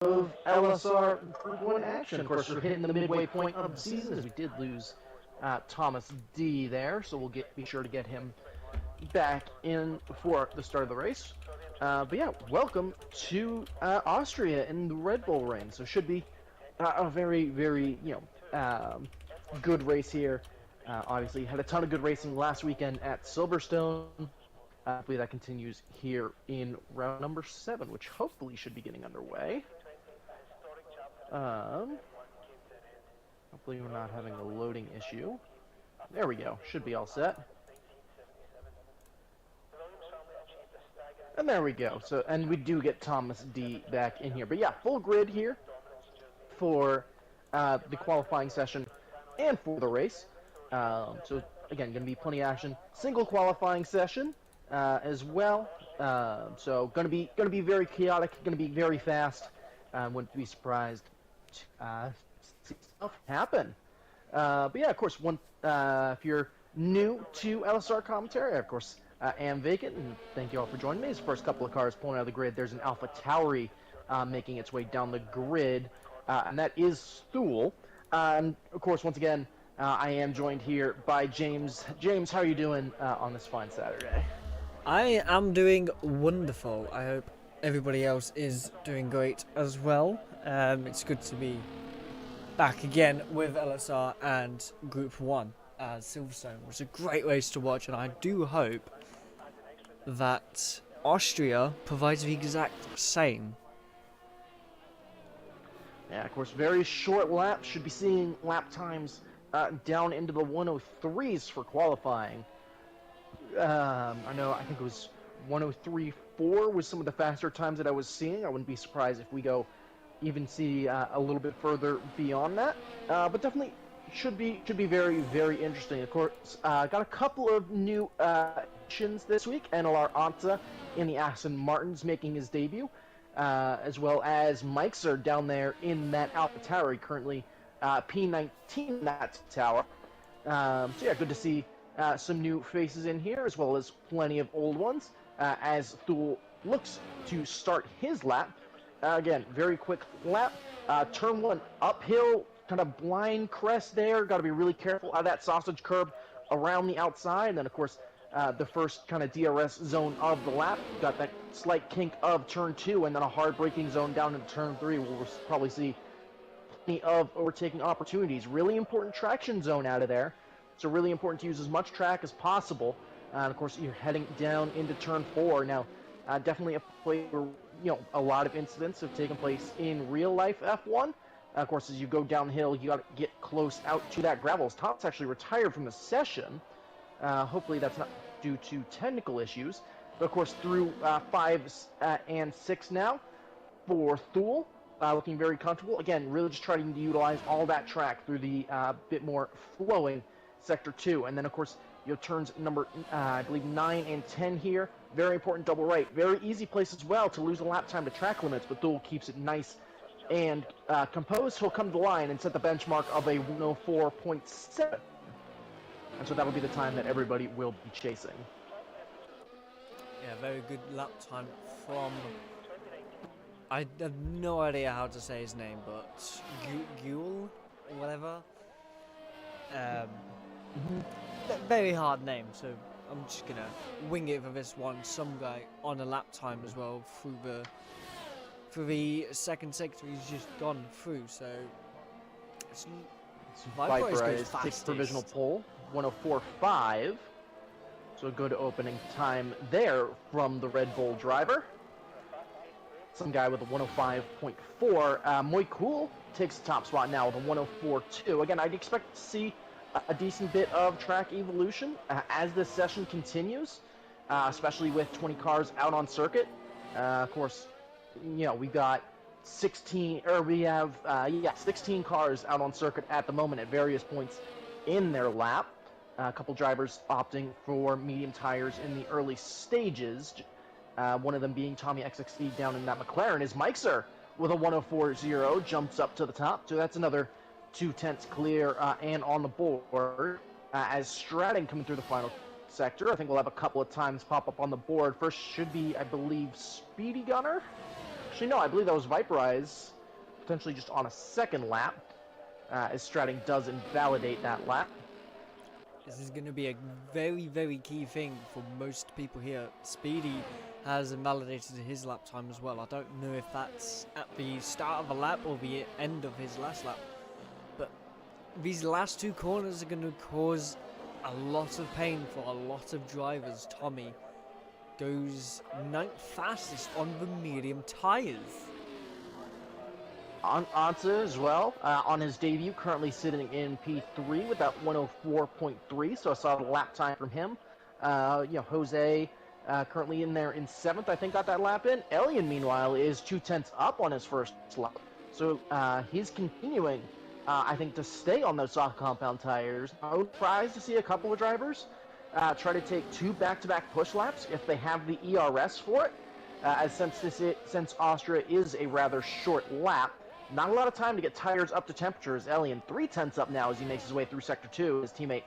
of LSR Group 1 action. Of course, we're hitting the midway point of the season as we did lose Thomas D there, so we'll be sure to get him back in before the start of the race. But yeah, welcome to Austria in the Red Bull Ring. So should be a very good race here. Obviously, had a ton of good racing last weekend at Silverstone. Hopefully that continues here in round number 7, which hopefully should be getting underway. Hopefully we're not having a loading issue. There we go. Should be all set. And there we go. So, and we do get Thomas D back in here. But yeah, full grid here for the qualifying session and for the race. So again, going to be plenty of action. Single qualifying session as well. So going to be very chaotic. Going to be very fast. Wouldn't be surprised to see stuff happen. But yeah, of course, if you're new to LSR commentary, of course, am Vacant, and thank you all for joining me. It's the first couple of cars pulling out of the grid. There's an Alpha Tauri making its way down the grid, and that is Thule. And of course, once again, I am joined here by James. James, how are you doing on this fine Saturday? I am doing wonderful. I hope everybody else is doing great as well. It's good to be back again with LSR and Group 1 as Silverstone. It was a great race to watch, and I do hope that Austria provides the exact same. Yeah, of course, very short laps. Should be seeing lap times down into the 103s for qualifying. I think it was 103.4 was some of the faster times that I was seeing. I wouldn't be surprised if we even see a little bit further beyond that. But definitely should be very interesting. Of course, got a couple of new additions this week. NLR Anta in the Aston Martins making his debut, as well as Mixer down there in that Alpha Tauri, currently P19 in that tower. So yeah, good to see some new faces in here, as well as plenty of old ones, as Thule looks to start his lap. Again, very quick lap. Turn 1 uphill, kind of blind crest there. Got to be really careful of that sausage curb around the outside. And then, of course, the first kind of DRS zone of the lap. Got that slight kink of turn 2, and then a hard braking zone down into turn 3. We'll probably see plenty of overtaking opportunities. Really important traction zone out of there. So really important to use as much track as possible. And of course, you're heading down into turn 4. Now, definitely a place where a lot of incidents have taken place in real life F1. Of course, as you go downhill, you got to get close out to that gravel. Tom's actually retired from the session. Hopefully that's not due to technical issues. But of course, through 5 and 6 now for Thule. Looking very comfortable. Again, really just trying to utilize all that track through the bit more flowing Sector 2. And then, of course, turns number, I believe, 9 and 10 here. Very important double right. Very easy place as well to lose a lap time to track limits, but Thule keeps it nice and composed. He'll come to the line and set the benchmark of a 104.7. And so that'll be the time that everybody will be chasing. Yeah, very good lap time from... I have no idea how to say his name, but Gule or whatever. Very hard name, so I'm just gonna wing it for this one. Some guy on a lap time as well through the second sector. He's just gone through, so it's Viper takes provisional pole, 104.5. So a good opening time there from the Red Bull driver. Some guy with a 105.4. Moy Cool takes the top spot now with a 104.2. Again, I'd expect to see a decent bit of track evolution as this session continues, especially with 20 cars out on circuit. Of course, we've got 16 cars out on circuit at the moment at various points in their lap. A couple drivers opting for medium tires in the early stages. One of them being Tommy XXD down in that McLaren is Mixer with a 104.0, jumps up to the top. So that's another 2/10 clear and on the board. As Stratton coming through the final sector, I think we'll have a couple of times pop up on the board. First should be, I believe, Speedy Gunner. Actually, no, I believe that was Viperize, potentially just on a second lap, as Stratting does invalidate that lap. This is going to be a very, very key thing for most people here. Speedy has invalidated his lap time as well. I don't know if that's at the start of a lap or the end of his last lap. But these last two corners are going to cause a lot of pain for a lot of drivers. Tommy goes 9th fastest on the medium tyres. Ansa as well, on his debut, currently sitting in P3 with that 104.3, so I saw the lap time from him. Jose currently in there in 7th, I think, got that lap in. Elian, meanwhile, is 2/10 up on his first lap. So he's continuing, I think, to stay on those soft compound tires. I was surprised to see a couple of drivers try to take 2 back-to-back push laps if they have the ERS for it. As since Austria is a rather short lap, not a lot of time to get tires up to temperature. As Elian 3/10 up now as he makes his way through Sector 2. His teammate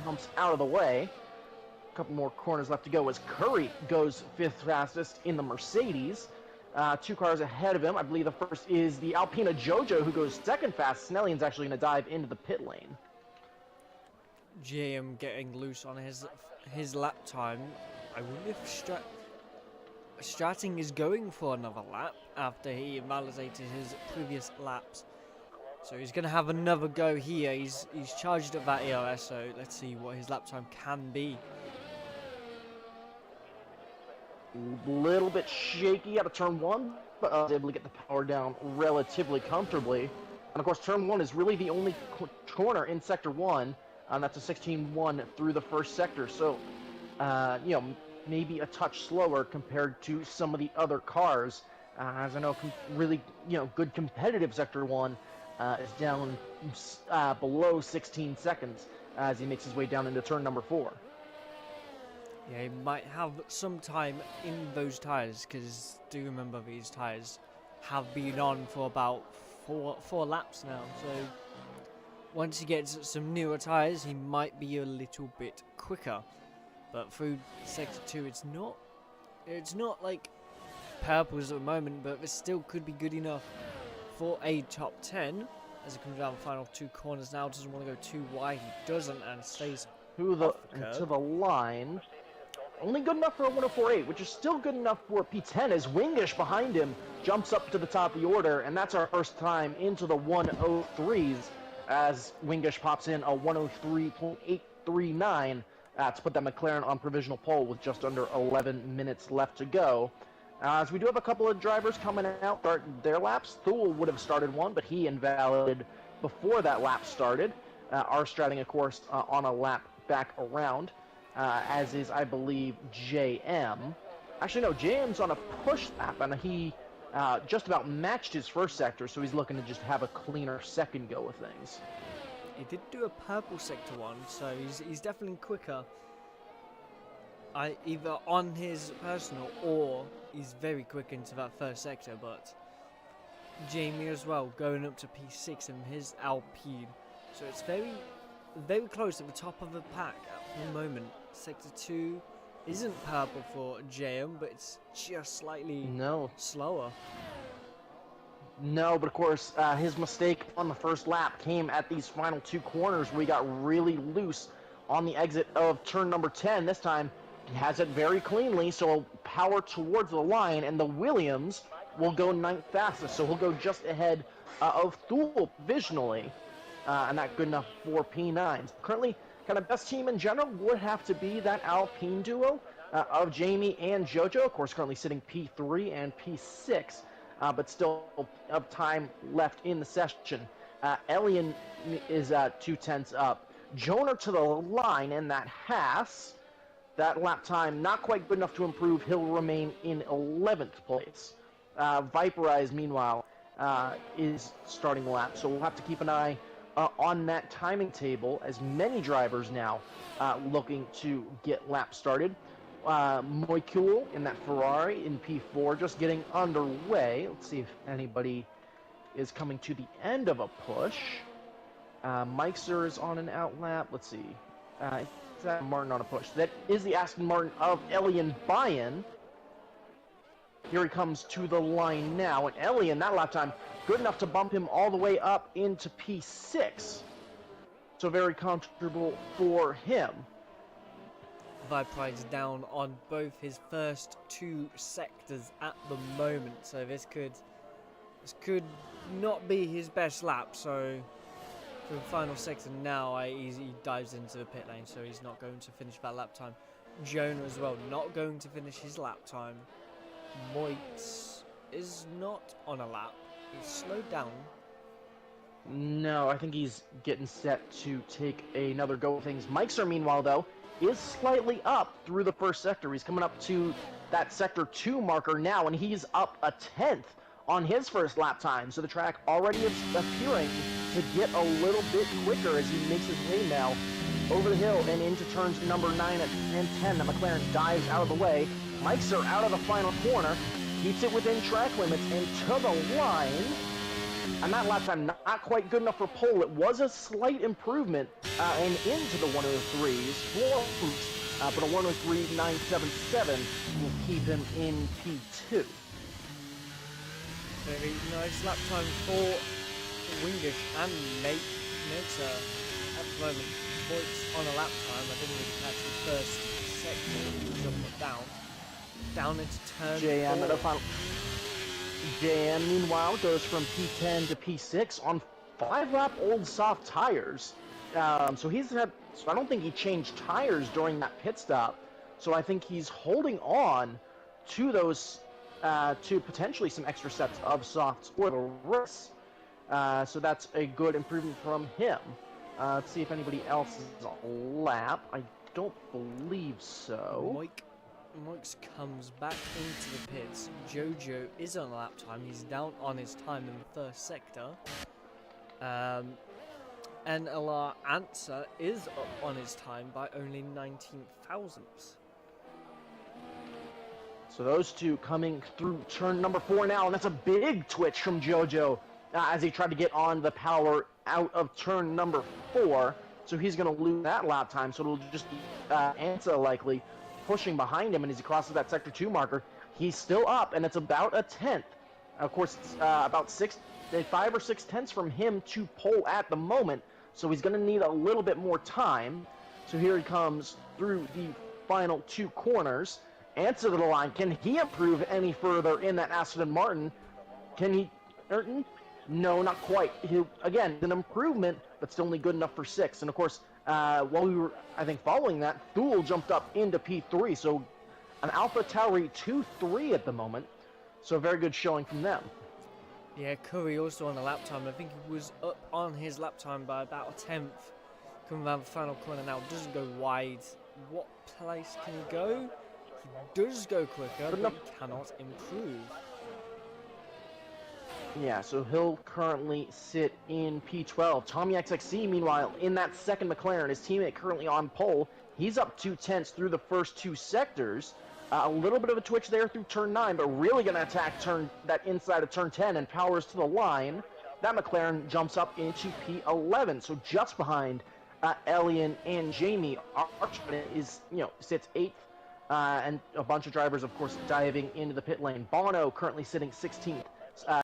jumps out of the way. A couple more corners left to go as Curry goes 5th fastest in the Mercedes. 2 cars ahead of him. I believe the first is the Alpina Jojo, who goes 2nd fastest. And Elian's actually going to dive into the pit lane. JM getting loose on his lap time. I wonder if Stratting is going for another lap after he invalidated his previous laps. So he's going to have another go here. He's charged up that ERS, so let's see what his lap time can be. A little bit shaky out of turn 1, but I was able to get the power down relatively comfortably. And of course, turn 1 is really the only corner in Sector 1, and that's a 16-1 through the first sector. So, maybe a touch slower compared to some of the other cars. As I know, really, good competitive Sector 1 is down below 16 seconds as he makes his way down into turn number 4. Yeah, he might have some time in those tyres, because do remember these tyres have been on for about four laps now. So once he gets some newer tyres, he might be a little bit quicker. But through Sector 2, it's not like purples at the moment, but it still could be good enough for a top 10. As he comes down the final 2 corners now, doesn't want to go too wide, he doesn't, and stays to the line. Only good enough for a 104.8, which is still good enough for P10 as Wingish behind him jumps up to the top of the order, and that's our first time into the 103s as Wingish pops in a 103.839 to put that McLaren on provisional pole with just under 11 minutes left to go. As we do have a couple of drivers coming out start their laps. Thule would have started one, but he invalidated before that lap started. Stratting, of course, on a lap back around. As is, I believe, JM. Actually, no, JM's on a push lap, and he just about matched his first sector, so he's looking to just have a cleaner second go of things. He did do a purple sector 1, so he's definitely quicker. Either on his personal or he's very quick into that first sector, but Jamie as well going up to P6 in his Alpine. So it's very, very close at the top of the pack at the moment. Sector 2 isn't purple for JM, but it's just slightly slower. No, but of course, his mistake on the first lap came at these final 2 corners where he got really loose on the exit of turn number 10. This time, he has it very cleanly, so power towards the line, and the Williams will go 9th fastest, so he'll go just ahead of Thule provisionally, and that's good enough for P9s. Currently, kind of best team in general would have to be that Alpine duo of Jamie and Jojo, of course, currently sitting P3 and P6. But still of time left in the session. Elian is 2/10 up. Joner to the line in that Haas. That lap time not quite good enough to improve. He'll remain in 11th place. Viperize, meanwhile, is starting the lap. So we'll have to keep an eye on that timing table as many drivers now looking to get laps started. Moikul in that Ferrari in P4 just getting underway. Let's see if anybody is coming to the end of a push. Meixer is on an out lap. Let's see. Is that Martin on a push? That is the Aston Martin of Elian Bayan. Here he comes to the line now, and Elian, that lap time, good enough to bump him all the way up into P6. So very comfortable for him. Vipride's down on both his first 2 sectors at the moment, so this could not be his best lap. So for the final sector now, he dives into the pit lane, so he's not going to finish that lap time. Jonah as well, not going to finish his lap time. Moix is not on a lap. He's slowed down. No, I think he's getting set to take another go at things. Meixer, meanwhile, though, is slightly up through the first sector. He's coming up to that sector 2 marker now, and he's up a 10th on his first lap time. So the track already is appearing to get a little bit quicker as he makes his way now over the hill and into turns number 9 and 10. The McLaren dives out of the way. Meixer out of the final corner, keeps it within track limits and to the line. And that lap time not quite good enough for pole. It was a slight improvement and into the 103s, but a 103.977 will keep him in P2. Very nice lap time for Wingish and Nature at the moment. Voigt's on a lap time. I didn't really catch the first sector. Jump down into turn JM 4. at the final. JM, meanwhile, goes from P10 to P6 on 5-lap-old soft tires. So I don't think he changed tires during that pit stop. So I think he's holding on to those, to potentially some extra sets of softs for the race. So that's a good improvement from him. Let's see if anybody else is on lap. I don't believe so. Moix comes back into the pits. Jojo is on a lap time. He's down on his time in the first sector. NLR Answer is up on his time by only 19 thousandths. So those two coming through turn number 4 now, and that's a big twitch from Jojo as he tried to get on the power out of turn number 4. So he's going to lose that lap time, so it'll just be Answer likely pushing behind him, and as he crosses that sector 2 marker, he's still up, and it's about a 10th. Of course, it's about 5 or 6 tenths from him to pole at the moment, so he's going to need a little bit more time. So here he comes through the final 2 corners. Answer to the line. Can he improve any further in that Aston Martin? Can he? No, not quite. Again, an improvement, but still only good enough for 6. And of course, while we were, I think, following that, Thule jumped up into P3, so an Alpha Tauri 2-3 at the moment. So a very good showing from them. Yeah, Curry also on a lap time. I think he was up on his lap time by about a 10th. Coming around the final corner now, doesn't go wide. What place can he go? He does go quicker, but he cannot improve. Yeah, so he'll currently sit in P12. Tommy XXC, meanwhile, in that second McLaren, his teammate currently on pole. He's up 2 tenths through the first 2 sectors. A little bit of a twitch there through turn 9, but really going to attack that inside of turn 10 and powers to the line. That McLaren jumps up into P11, so just behind Elian and Jamie. Archman is, sits 8th, and a bunch of drivers, of course, diving into the pit lane. Bono currently sitting 16th.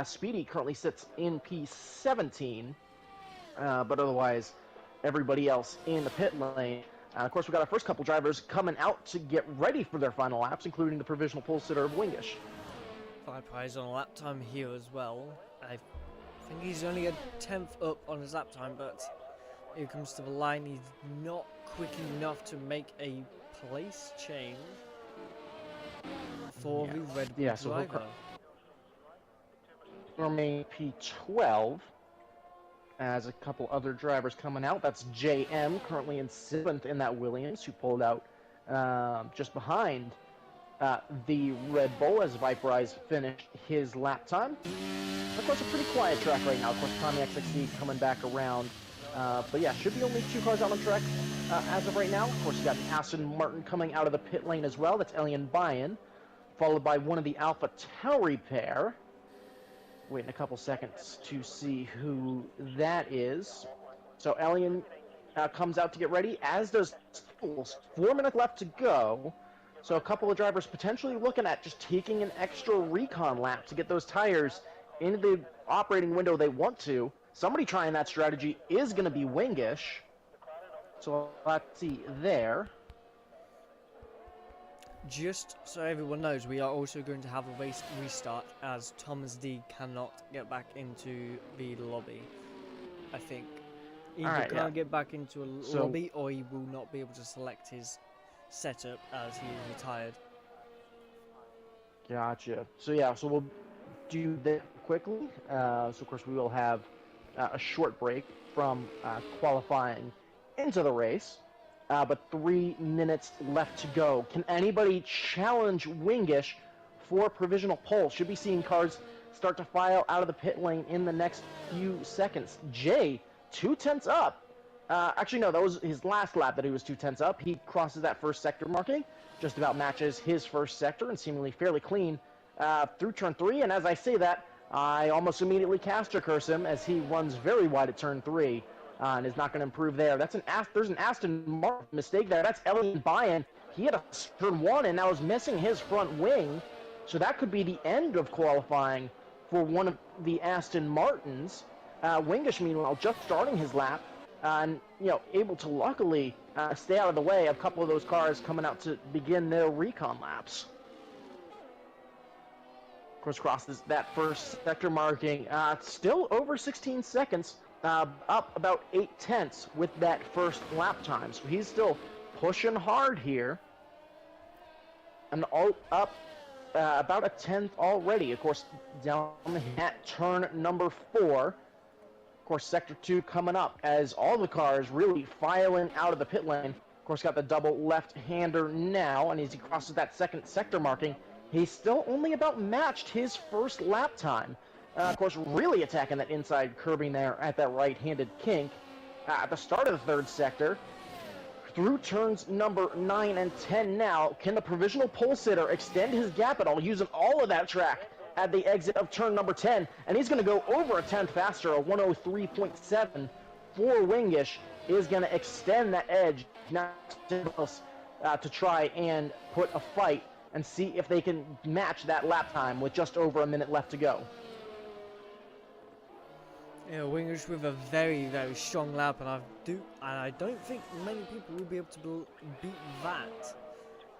Speedy currently sits in P17, but otherwise, everybody else in the pit lane. Of course, we've got our first couple drivers coming out to get ready for their final laps, including the provisional pole sitter of Wingish. Vipride's on a lap time here as well. I think he's only a 10th up on his lap time, but here comes to the line. He's not quick enough to make a place change for the Red Bull driver. Remain P12 as a couple other drivers coming out. That's JM, currently in 7th in that Williams, who pulled out just behind the Red Bull as Viperize finished his lap time. Of course, a pretty quiet track right now. Of course, Tommy XXC coming back around. But yeah, should be only 2 cars out on the track as of right now. Of course, you got Aston Martin coming out of the pit lane as well. That's Elian Bayan, followed by one of the Alpha Tauri pair. Waiting a couple seconds to see who that is. So Elian comes out to get ready, as does 4 minutes left to go. So a couple of drivers potentially looking at just taking an extra recon lap to get those tires into the operating window they want to. Somebody trying that strategy is going to be Wingish. So let's see there. Just so everyone knows, we are also going to have a race restart as Thomas D cannot get back into the lobby. I think either can't get back into a lobby, or he will not be able to select his setup as he is retired. Gotcha. So yeah, so we'll do that quickly. So of course we will have a short break from qualifying into the race. But 3 minutes left to go. Can anybody challenge Wingish for provisional pole? Should be seeing cars start to file out of the pit lane in the next few seconds. Jay, 2/10 up. Actually, no, that was his last lap that he was 2/10 up. He crosses that first sector marking, just about matches his first sector, and seemingly fairly clean through turn 3. And as I say that, I almost immediately caster curse him as he runs very wide at turn 3. And is not going to improve there. There's an Aston Martin mistake there. That's Elian Bayan. He had a turn 1 and now is missing his front wing. So that could be the end of qualifying for one of the Aston Martins. Wingish, meanwhile, just starting his lap and able to luckily stay out of the way of a couple of those cars coming out to begin their recon laps. Of course, crosses that first sector marking. Still over 16 seconds. Up about 0.8 with that first lap time. So he's still pushing hard here. And up about 1/10 already. Of course, down at turn number 4. Of course, sector 2 coming up as all the cars really filing out of the pit lane. Of course, got the double left-hander now. And as he crosses that second sector marking, he's still only about matched his first lap time. Of course, really attacking that inside curbing there at that right-handed kink. At the start of the third sector, through turns number 9 and 10 now, can the provisional pole sitter extend his gap at all, using all of that track at the exit of turn number 10? And he's going to go over 1/10 faster, a 103.7 for Wingish is going to extend that edge now to try and put a fight and see if they can match that lap time with just over a minute left to go. Yeah, Wingish with a very, very strong lap, and I don't think many people will be able to beat that.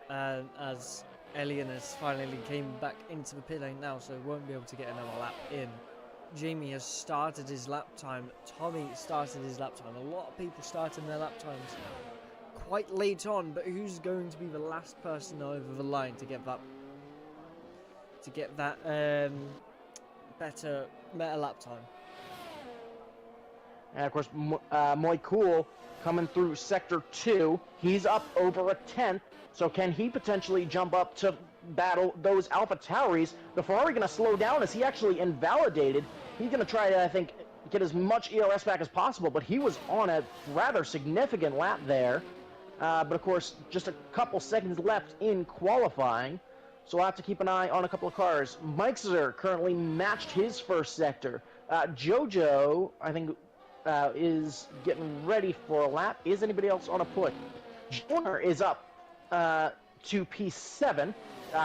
As Elian has finally came back into the pit lane now, so won't be able to get another lap in. Jamie has started his lap time. Tommy started his lap time. A lot of people starting their lap times quite late on, but who's going to be the last person over the line to get that better lap time? And of course, Moy Cool coming through sector 2. He's up over 1/10. So can he potentially jump up to battle those Alpha Tauris? The Ferrari going to slow down as he actually invalidated. He's going to try to, I think, get as much ERS back as possible, but he was on a rather significant lap there. But of course, just a couple seconds left in qualifying. So we'll have to keep an eye on a couple of cars. Meixer currently matched his first sector. Jojo, I think, is getting ready for a lap. Is anybody else on a push? Joner is up to P7.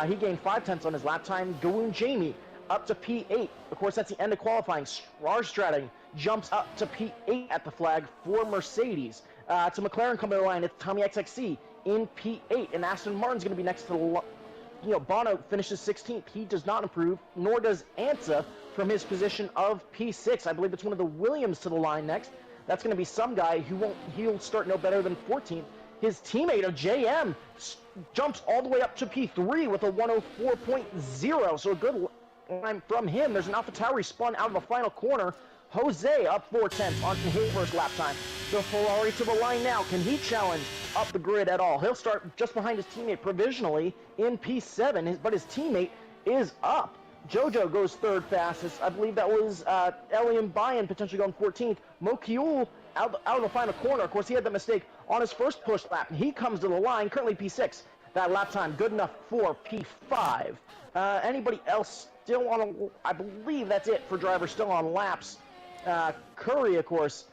He gained 5/10 on his lap time. Gawoon Jamie up to P8. Of course, that's the end of qualifying. Stratting jumps up to P8 at the flag for Mercedes. To McLaren coming to the line, it's Tommy XXC in P8. And Aston Martin's going to be next to the Bono finishes 16th. He does not improve, nor does Ansa from his position of P6. I believe it's one of the Williams to the line next. That's going to be some guy he'll start no better than 14th. His teammate of JM jumps all the way up to P3 with a 104.0. So a good line from him. There's an AlphaTauri spun out of the final corner. Jose up 4/10 on his first lap time. The Ferrari to the line now. Can he challenge up the grid at all? He'll start just behind his teammate provisionally in P7, but his teammate is up. Jojo goes third fastest. I believe that was Elian Bayan potentially going 14th. Mokiul out of the final corner. Of course, he had the mistake on his first push lap. He comes to the line, currently P6. That lap time good enough for P5. Anybody else still on I believe that's it for drivers still on laps. Curry, of course,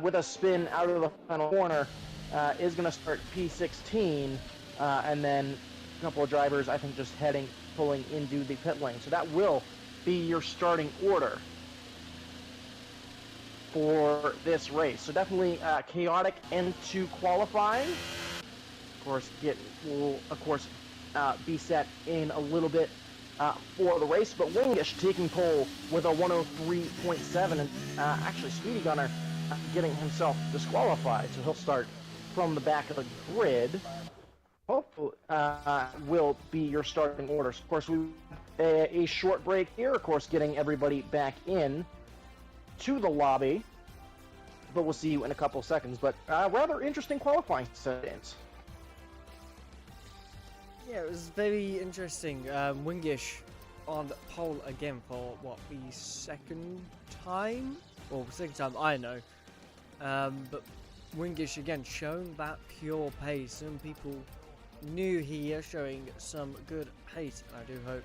with a spin out of the final corner, is going to start P16, and then a couple of drivers, I think, just pulling into the pit lane. So that will be your starting order for this race. So definitely chaotic end to qualifying. Of course, will be set in a little bit for the race. But Wingish taking pole with a 103.7, and actually Speedy Gunner getting himself disqualified, so he'll start from the back of the grid. Hopefully, will be your starting order. So of course, we a short break here. Of course, getting everybody back in to the lobby. But we'll see you in a couple of seconds. But rather interesting qualifying settings. Yeah, it was very interesting. Wingish on pole again for what, the second time? Well, second time I know. But Wingish again showing that pure pace. Some people new here showing some good pace. I do hope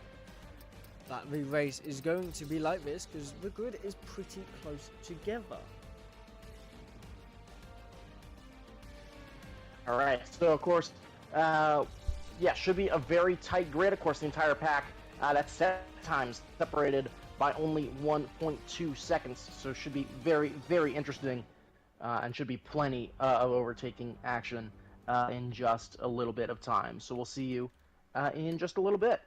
that the race is going to be like this because the grid is pretty close together. All right, so of course, yeah, should be a very tight grid. Of course, the entire pack, that's set times separated by only 1.2 seconds. So should be very, very interesting and should be plenty of overtaking action in just a little bit of time. So we'll see you in just a little bit.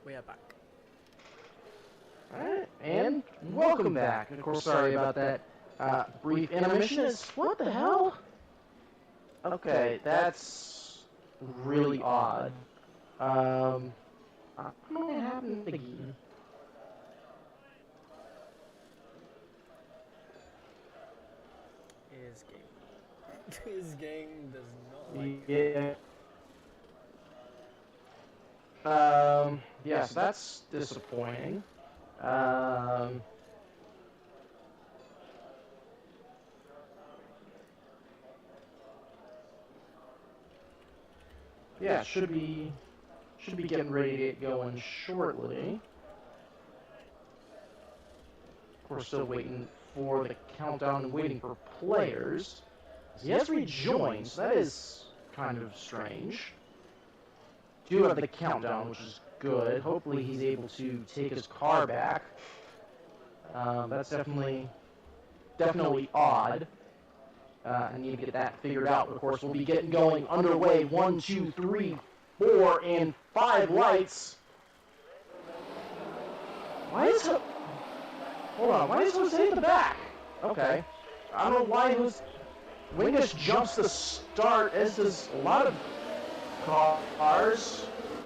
we are back. Alright, and welcome back. Of course, sorry about that brief intermission. What the hell? Okay, that's really odd. I don't know what happened again. His game. His game does not like Yeah. Yeah, so that's disappointing. Yeah, should be getting ready to get going shortly. Of course, still waiting for the countdown and waiting for players. He has rejoined, so that is kind of strange. Do have the countdown, which is good. Hopefully he's able to take his car back. That's definitely odd. I need to get that figured out. But of course, we'll be getting going underway. 1, 2, 3, 4, and 5 lights. Why is Jose in the back? Okay. I don't know why Wingus jumps the start, as does a lot of cars.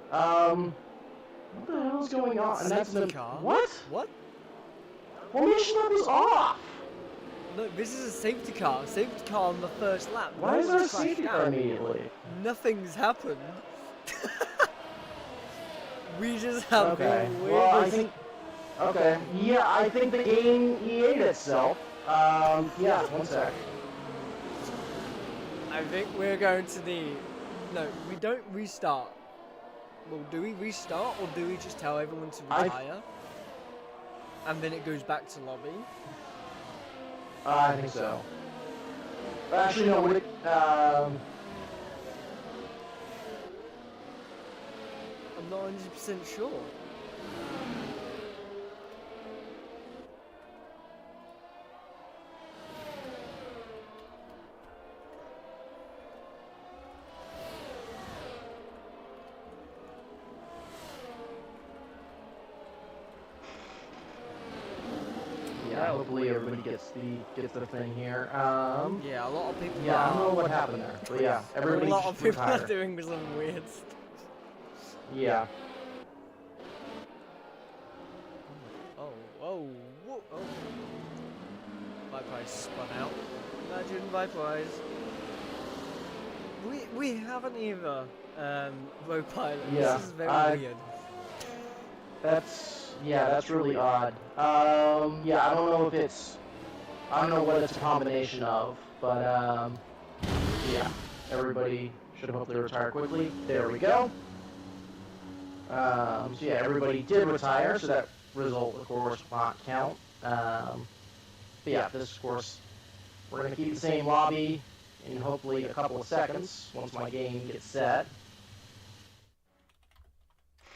What the hell is going on? And that's the car. What? What? Formation lap was off. No, this is a safety car. Safety car on the first lap. Why is there a safety car immediately? Nothing's happened. We just have Okay. been Well, I waiting. think. Okay. Yeah, I think the game ate itself. Yeah. One sec. I think we're going to need. No, we don't restart. Well, do we restart or do we just tell everyone to retire? And then it goes back to lobby? I think so. Actually, no. Would it? I'm not 100% sure. Yeah. Hopefully everybody gets the thing here. Yeah, a lot of people. Yeah. I don't know what happened there, but yeah, everybody A lot just of people retired. are doing some weird stuff. Yeah. Oh, whoa, whoa, oh. Viprize spun out. Imagine Viprize. We haven't either, row pilot. Yeah, This is very weird. That's really odd. Yeah, I don't know what it's a combination of, but yeah, everybody should hopefully retire quickly. There we go. So yeah, everybody did retire, so that result, of course, will not count. But yeah, this, of course, we're going to keep the same lobby in hopefully a couple of seconds once my game gets set.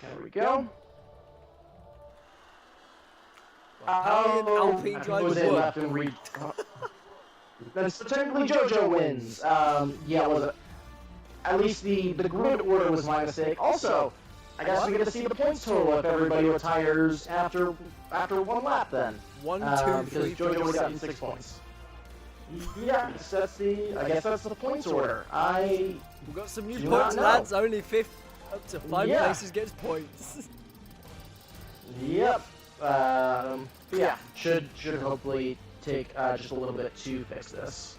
There we go. Italian Alpine drivers won. Left and read. Then so technically JoJo wins. Yeah, was it? At least the grid order was my mistake. Also, I guess we get to see the points total if everybody retires after one lap. Then 1, 2, because 3, JoJo 4, would have gotten 6 6 points. Yeah, I guess that's the points order. We've got some new Do points, not know. lads. Only 5th up to 5 Yeah. places gets points. Yep. Yeah, should hopefully take just a little bit to fix this.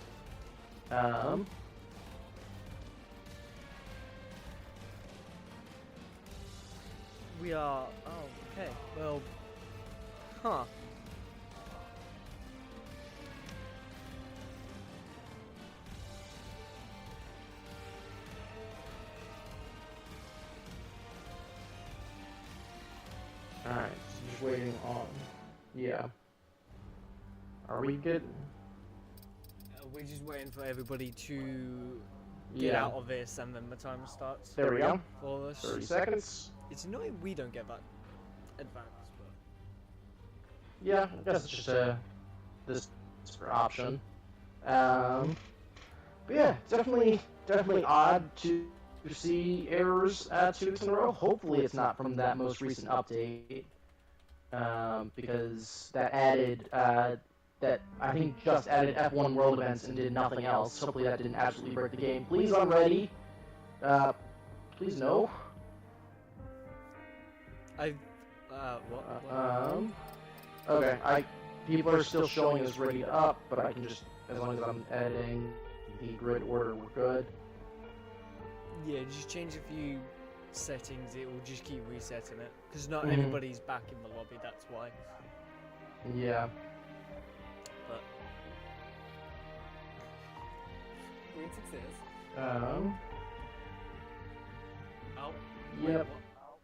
We are. Oh, okay. Well, huh. Alright, just waiting on. Yeah. Are we good? We're just waiting for everybody to get out of this, and then the timer starts. There we go. For us. 30 seconds. It's annoying we don't get that advance, but Yeah, I guess it's just this option. But yeah, definitely odd to see errors 2 weeks in a row. Hopefully it's not from that most recent update, because that added that I think just added F1 world events and did nothing else. Hopefully that didn't absolutely break the game. Please, I'm ready. Please no. What? Okay, people are still showing us ready up, but I can just, as long as I'm editing the grid order, we're good. Yeah, just change a few settings, it will just keep resetting it. Because not Mhm. everybody's back in the lobby, that's why. Yeah. But green success. Oh. Yep.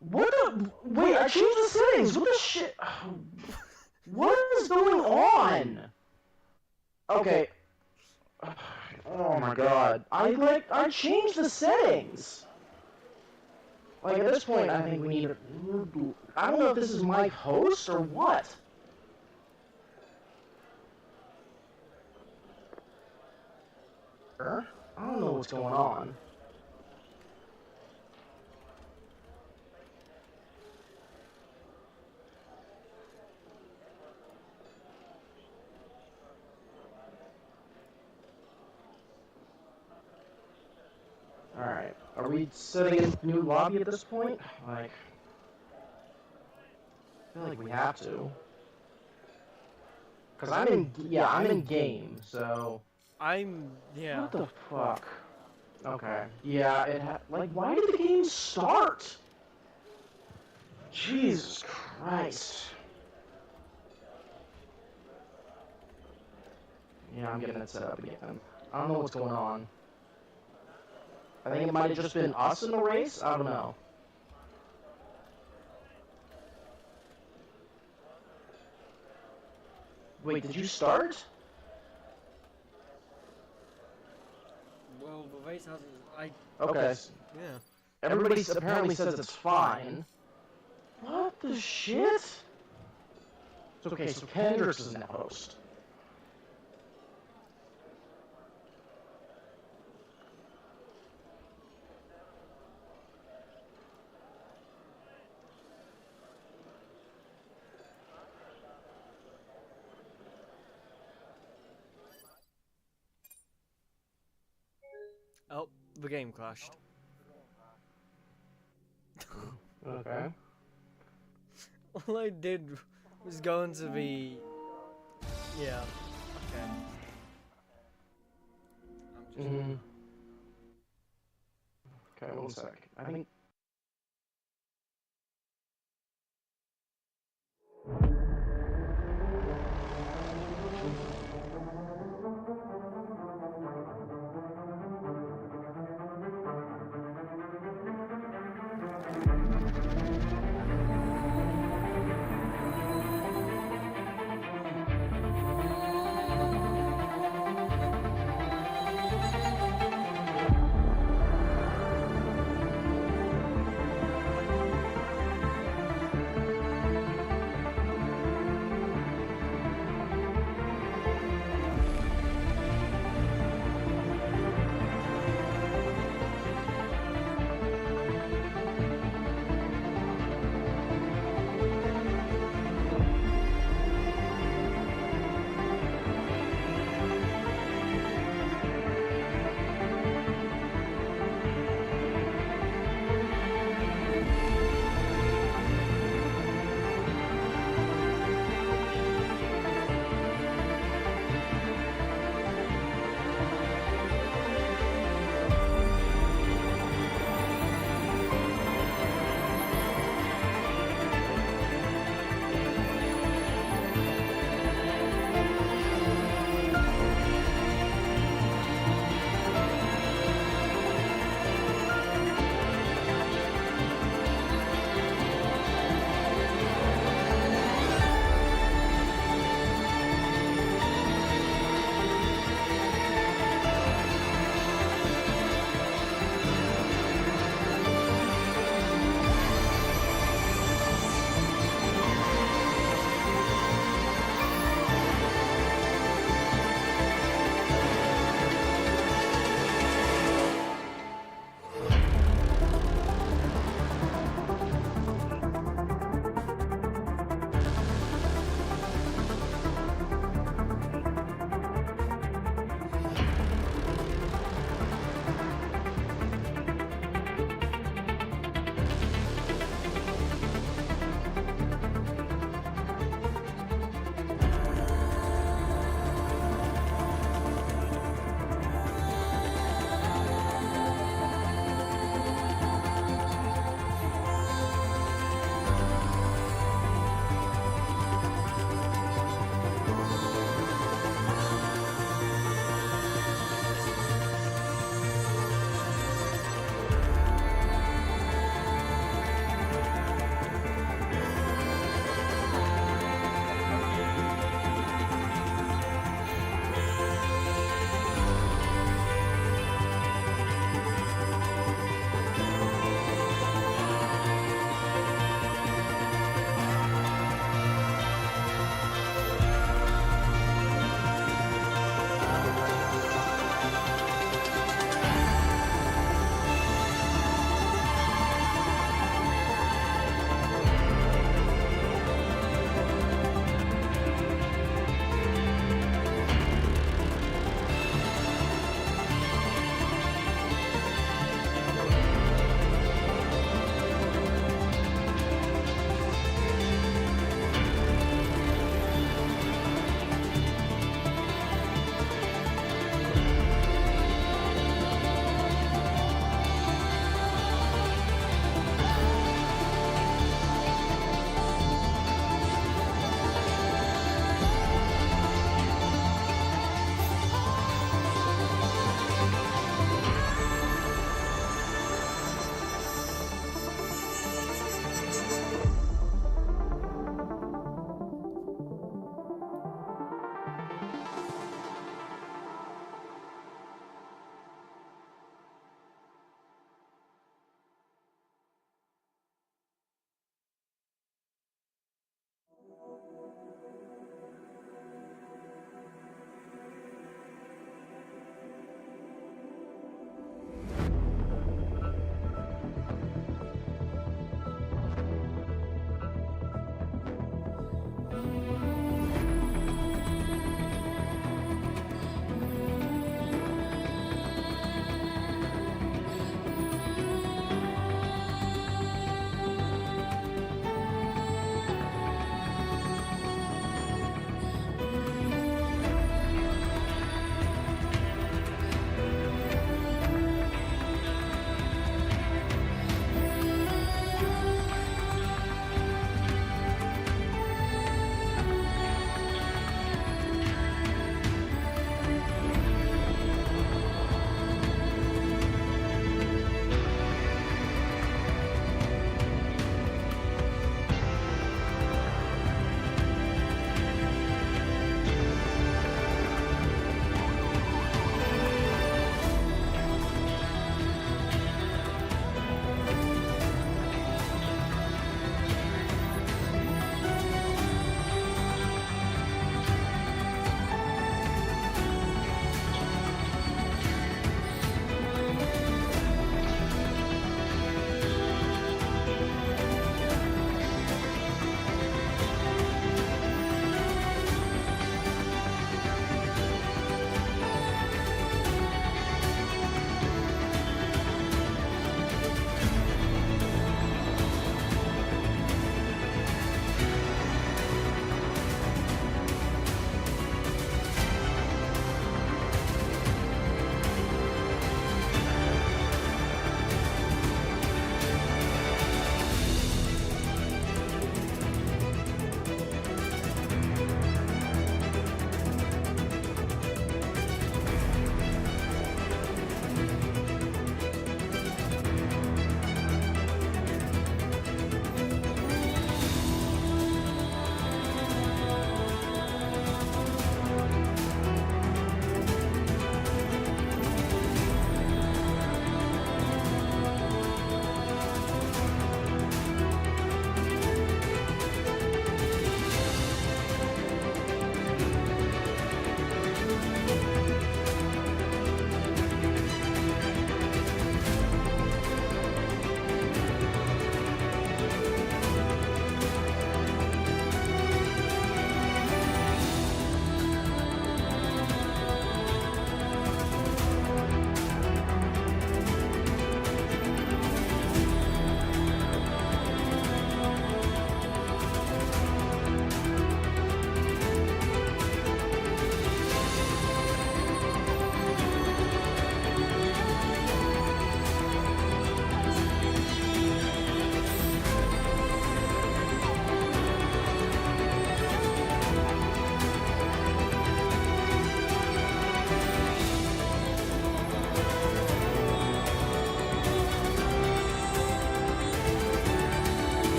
What the? Wait, I changed the settings. What the shit? What is going on? Okay. Oh my god. I changed the settings. Like, at this point, I think we need to... I don't know if this is my host or what. I don't know what's going on. Alright. Are we setting a new lobby at this point? Like... I feel like we have to. Because I'm in... Yeah, I'm in game, so... Yeah. What the fuck? Okay. Yeah, like, why did the game start? Jesus Christ. Yeah, I'm getting it set up again. I don't know what's going on. I think it might have just been us in the race? I don't know. Wait, did you start? Well, the race hasn't. Okay. Yeah. Everybody apparently says it's fine. What the shit? It's okay, so Kendricks is now host. Oh, the game crashed. Okay. All I did was go into the. Yeah. Okay. I'm just. Okay, one sec. I think...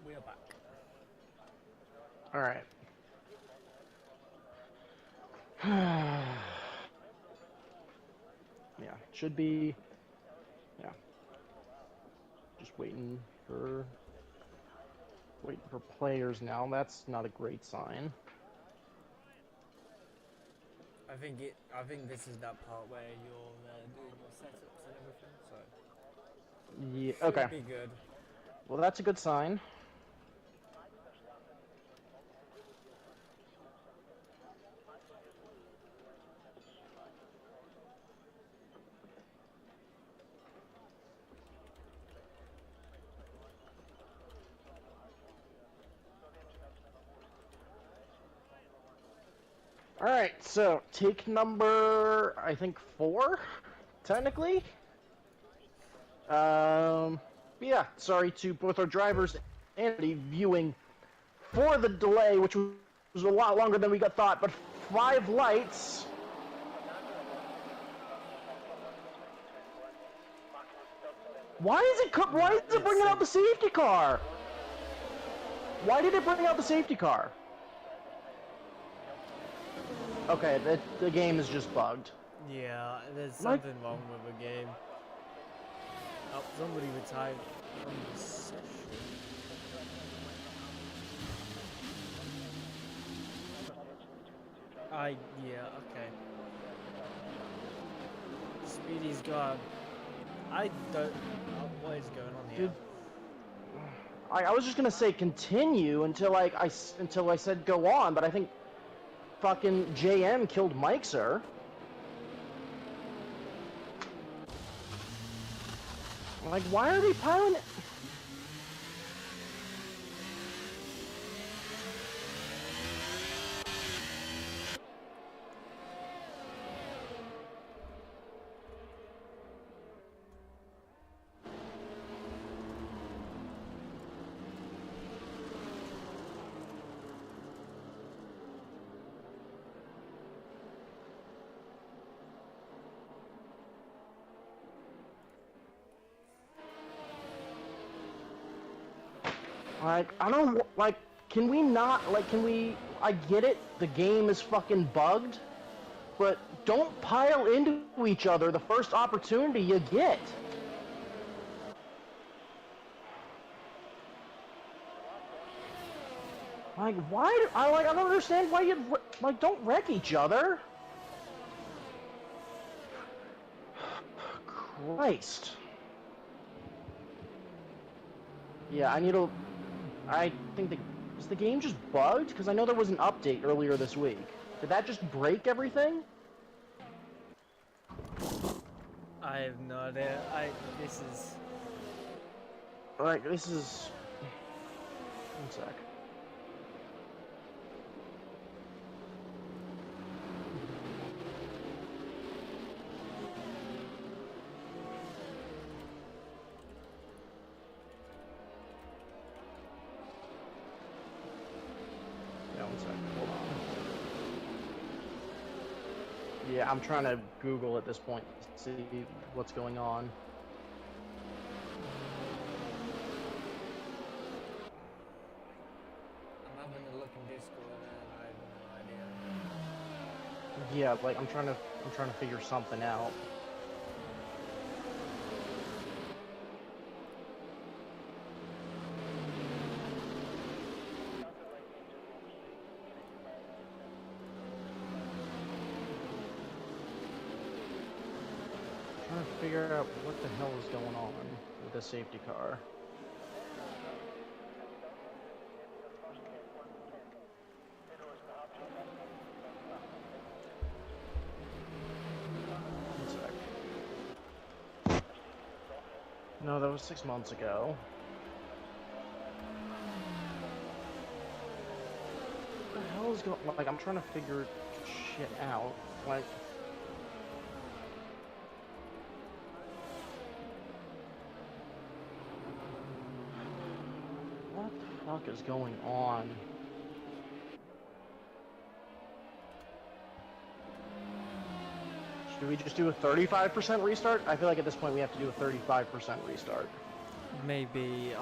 we are back. All right. Yeah, should be. Yeah. Just waiting for players now. That's not a great sign. I think this is that part where you're doing your setups and everything, so Yeah. should Okay. be good. Well, that's a good sign. All right, so take number, I think 4, technically. Yeah, sorry to both our drivers and the viewing for the delay, which was a lot longer than we got thought, but 5 lights. Why is it bringing out the safety car? Why did it bring out the safety car? Okay, the game is just bugged. Yeah, there's something wrong with the game. Oh, somebody retired from the session. Yeah, okay. Speedy's gone. I don't know what is going on here. Dude, I was just gonna say continue until I said go on, but I think fucking JM killed Mixer. Like, why are they piling it? Like, I don't, like, can we not, like, I get it, the game is fucking bugged, but don't pile into each other the first opportunity you get. Like, I don't understand why don't wreck each other. Christ. Yeah, I think is the game just bugged? Because I know there was an update earlier this week. Did that just break everything? I have no idea. This is... Alright, this is... One sec. Hold on. Yeah, I'm trying to Google at this point to see what's going on. I'm having a look in Discord and I have no idea. Yeah, like I'm trying to figure something out. Trying to figure out what the hell is going on with the safety car. One sec. No, that was 6 months ago. What the hell is going? Like, I'm trying to figure shit out. Like. What the fuck is going on? Should we just do a 35% restart? I feel like at this point we have to do a 35% restart. Maybe.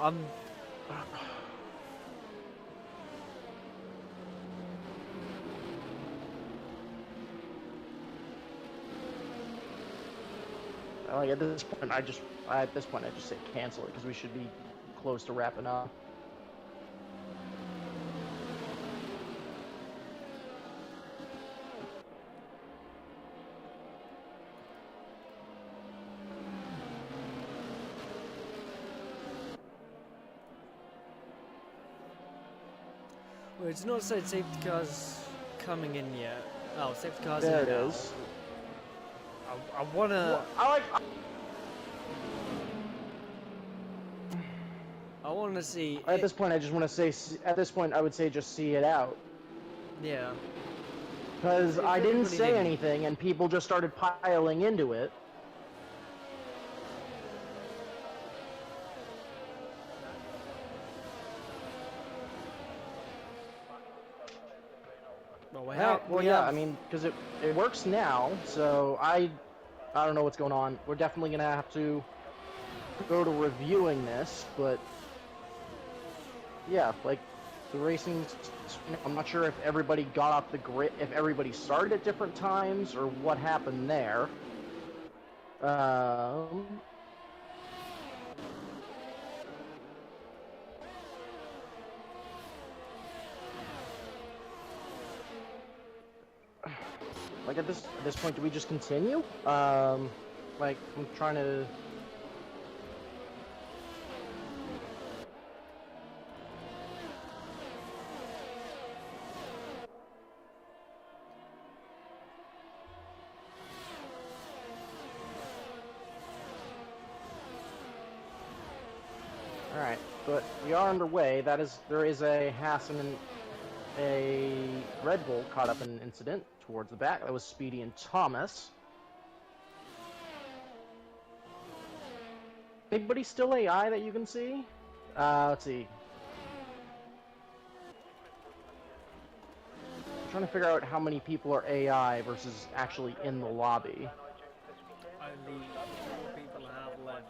Like at this point, I just say cancel it because we should be close to wrapping up. Well, it's not said safety cars coming in yet. Oh, safety cars There in it now. is. I wanna. Well, I wanna see. at this point, I just want to say. At this point, I would say just see it out. Yeah. Because If I didn't everybody say didn't- anything, and people just started piling into it. Well, Yeah, I mean, because it works now, so I don't know what's going on. We're definitely gonna have to go to reviewing this, but yeah, like the racing. I'm not sure if everybody got off the grid, if everybody started at different times, or what happened there. Like at this point, do we just continue? Like I'm trying to. All right, but we are underway. There is a Hassan and a Red Bull caught up in an incident towards the back. That was Speedy and Thomas. Anybody still AI that you can see? Let's see. I'm trying to figure out how many people are AI versus actually in the lobby. Only 4 people have left.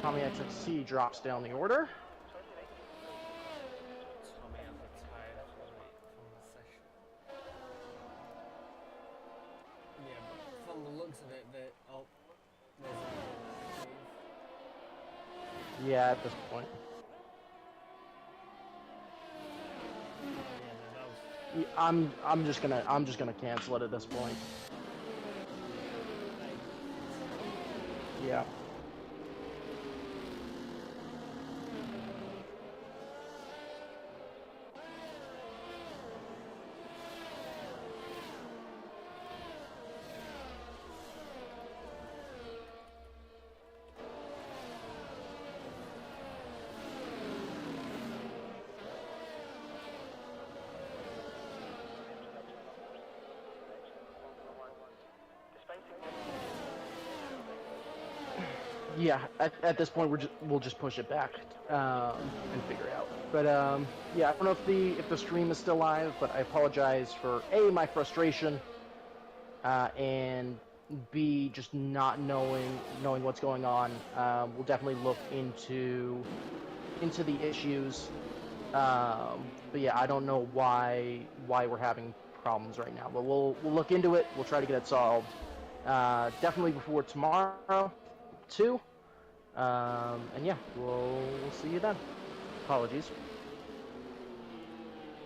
Tommy XXC drops down the order. Tommy has retired from the session. Yeah, but from the looks of it, there's Yeah, at this point. Yeah, I'm just gonna cancel it at this point. Yeah. Yeah, at this point we'll just push it back and figure it out. But yeah, I don't know if the stream is still live, but I apologize for A, my frustration, and B, just not knowing what's going on. We'll definitely look into the issues. But yeah, I don't know why we're having problems right now. But we'll look into it. We'll try to get it solved. Definitely before tomorrow, too. And yeah, we'll see you then. Apologies.